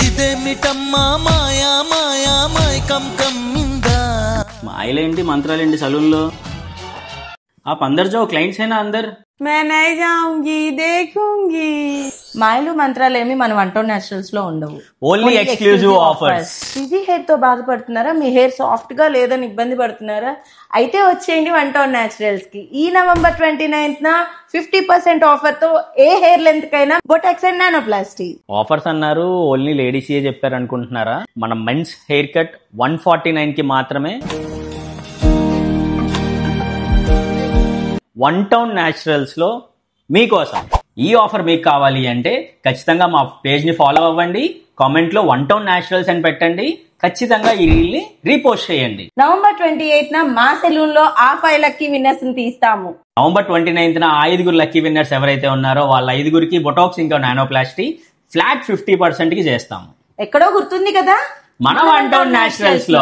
ఇదేమిటమ్మా మాయా మాయా మైకం కమ్మిందా మాయలేంటి మంత్రాలేంటి సలూన్లో आप अंदर जाओ क्लाइंट्स है ना अंदर मैं नहीं जाऊंगी देखूंगी మాయలు మంత్రాలేమి మన వంటో న్యాచురల్స్ లో ఉండవు only exclusive offers frizzy hair తో బాధపడుతున్నారా మీ హెయిర్ సాఫ్ట్ గా లేదని ఇబ్బంది పడుతున్నారా అయితే వచ్చేయండి వంటో న్యాచురల్స్ కి ఈ నవంబర్ 29th 50% ఆఫర్ తో ఏ హెయిర్ లెంత్ కైనా బొటాక్స్ అండ్ నానోప్లాస్టీ ఆఫర్స్ అన్నారు ఓన్లీ లేడీస్ ఏ చెప్పారు అనుకుంటున్నారా మన మెన్స్ హెయిర్ కట్ 149 కి మాత్రమే వన్ టౌన్ న్యాచురల్స్ లో మీకోసం ఈ ఆఫర్ మీకు కావాలి అంటే ఖచ్చితంగా మా పేజ్ ని ఫాలో అవ్వండి కామెంట్ లో వన్ టౌన్ న్యాచురల్స్ అని పెట్టండి ఖచ్చితంగా ఈ రీల్ ని రీపోస్ట్ చేయండి నవంబర్ 28th మా సెలూన్ లో ఆ 5 లక్కీ విన్నర్స్ ని తీస్తాము నవంబర్ 29th ఆ 5 లక్కీ విన్నర్స్ ఎవరైతే ఉన్నారో వాళ్ళ 5కి బొటాక్స్ ఇంకా నానోప్లాస్టీ ఫ్లాట్ 50% కి చేస్తాము ఎక్కడో గుర్తుంది కదా మన వన్ టౌన్ న్యాచురల్స్ లో